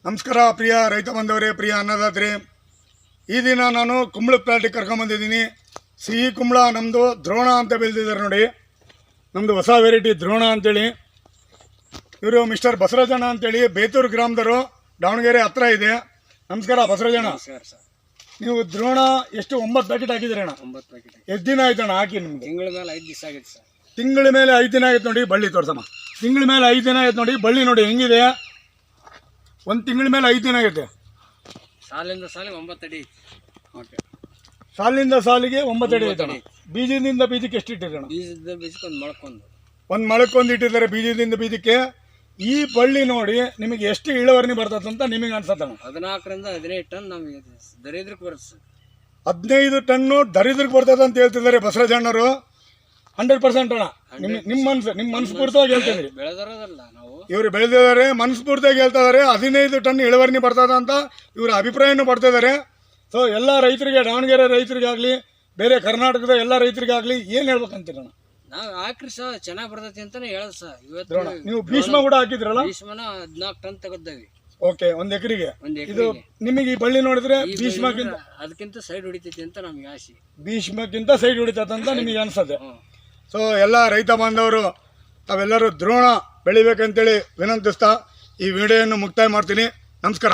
ನಮಸ್ಕಾರ ಪ್ರಿಯ ರೈತ ಬಂದವರೇ, ಪ್ರಿಯ ಅನ್ನದಾತರೇ. ಈ ದಿನ ನಾನು ಕುಂಬಳ ಪ್ಲಾಟಿಗೆ ಕರ್ಕೊಂಬಂದಿದ್ದೀನಿ. ಸಿಹಿ ಕುಂಬಳ ನಮ್ಮದು ದ್ರೋಣ ಅಂತ ಬೆಳೆದಿದ್ದಾರೆ ನೋಡಿ. ನಮ್ಮದು ಹೊಸ ವೆರೈಟಿ ದ್ರೋಣ ಅಂತೇಳಿ. ಇವರು ಮಿಸ್ಟರ್ ಬಸವರಾಜಣ್ಣ ಅಂತೇಳಿ ಬೇತೂರು ಗ್ರಾಮದವರು, ದಾವಣಗೆರೆ ಹತ್ರ ಇದೆ. ನಮಸ್ಕಾರ ಬಸವರಾಜಣ್ಣ. ನೀವು ದ್ರೋಣ ಎಷ್ಟು 9 ಪ್ಯಾಕೆಟ್ ಹಾಕಿದ್ರಣ್ಣ? 9 ಪ್ಯಾಕೆಟ್. ಎಷ್ಟು ದಿನ ಆಯ್ತಣ್ಣ ಹಾಕಿ? ನಿಮ್ಗೆ ತಿಂಗಳ ಮೇಲೆ 5 ದಿವಸ ಆಗಿತ್ತು ಸರ್. ತಿಂಗಳ ಮೇಲೆ 5 ದಿನ ಆಯ್ತು ನೋಡಿ. ಬಳ್ಳಿ ತೋರ್ಸಮ್ಮ. ತಿಂಗಳ ಮೇಲೆ 5 ದಿನ ಆಯ್ತು ನೋಡಿ. ಬಳ್ಳಿ ನೋಡಿ ಹೆಂಗಿದೆ. ಒಂದು ತಿಂಗಳ ಮೇಲೆ 5 ದಿನ ಆಗೈತೆ. ಸಾಲಿಂದ ಸಾಲಿಗೆ 9 ಅಡಿ. ಓಕೆ. ಸಾಲಿಂದ ಸಾಲಿಗೆ 9 ಅಡಿ ಐತಣ್ಣ. ಬೀಜದಿಂದ ಬೀಜಕ್ಕೆ ಎಷ್ಟು ಇಟ್ಟಿರೋಣ? ಬೀಜದ ಬೀಜಕ್ಕೆ ಒಂದು ಮೊಳಕ್ಕೊಂದು ಇಟ್ಟಿದ್ದಾರೆ ಬೀಜದಿಂದ ಬೀಜಕ್ಕೆ. ಈ ಬಳ್ಳಿ ನೋಡಿ ನಿಮಗೆ ಎಷ್ಟು ಇಳುವರಿ ಬರ್ತದಂತ ನಿಮಗೆ ಅನ್ಸತ್ತಣ್ಣ? 14 ರಿಂದ 15 ಟನ್ ನಮಗೆ ದರಿದ್ರಕ್ಕೆ ಬರುತ್ತೆ. 15 ಟನ್ನು ದರಿದ್ರಕ್ಕೆ ಬರ್ತದೆ ಅಂತ ಹೇಳ್ತಿದ್ದಾರೆ ಬಸವರಾಜಣ್ಣವರು. 100% ಅಣ್ಣ. ನಿಮ್ಮ ಮನಸ್ಫೂರ್ತಿಯಾಗಿ ಹೇಳ್ತಿದ್ರಿ. ಬೆಳೆದರಲ್ಲ ನಾವು, ಇವರು ಬೆಳೆದಿದ್ದಾರೆ, ಮನಸ್ಫೂರ್ತಿಯಾಗಿ ಹೇಳ್ತಾ ಇದ್ದಾರೆ. 15 ಟನ್ ಇಳುವರಿ ಬರ್ತದ ಅಂತ ಇವರ ಅಭಿಪ್ರಾಯನೂ ಪಡ್ತಾ ಇದ್ದಾರೆ. ಸೊ ಎಲ್ಲ ರೈತರಿಗೆ, ದಾವಣಗೆರೆ ರೈತರಿಗಾಗಲಿ, ಬೇರೆ ಕರ್ನಾಟಕದ ಎಲ್ಲ ರೈತರಿಗಾಗಲಿ ಏನು ಹೇಳ್ಬೇಕಂತೀರಣ್ಣ? ನಾವು ಹಾಕ್ರಿ ಸರ್, ಚೆನ್ನಾಗಿ ಬರ್ತೈತಿ ಅಂತಾನೆ ಹೇಳೋದು ಸರ್. ಇವತ್ತು ನೀವು ಭೀಷ್ಮ ಕೂಡ ಹಾಕಿದ್ರಲ್ಲ? ಭೀಷ್ಮನ 14 ಟನ್ ತಗದ್ವಿ. ಓಕೆ, 1 ಎಕರೆಗೆ. ಇದು ನಿಮಗೆ ಈ ಬಳ್ಳಿ ನೋಡಿದ್ರೆ ಭೀಷ್ಮಕ್ಕಿಂತ ಅದಕ್ಕಿಂತ ಸೈಡ್ ಹೊಡಿತೈತಿ ಅಂತ ನಮ್ಗೆ ಆಸೆ. ಭೀಷ್ಮಕ್ಕಿಂತ ಸೈಡ್ ಹೊಡಿತಂತ ನಿಮಗೆ ಅನ್ಸತ್ತೆ. ಸೊ ಎಲ್ಲ ರೈತ ಬಾಂಧವರು ತಾವೆಲ್ಲರೂ ದ್ರೋಣ ಬೆಳಿಬೇಕಂತೇಳಿ ವಿನಂತಿಸ್ತಾ ಈ ವಿಡಿಯೋವನ್ನು ಮುಕ್ತಾಯ ಮಾಡ್ತೀನಿ. ನಮಸ್ಕಾರ.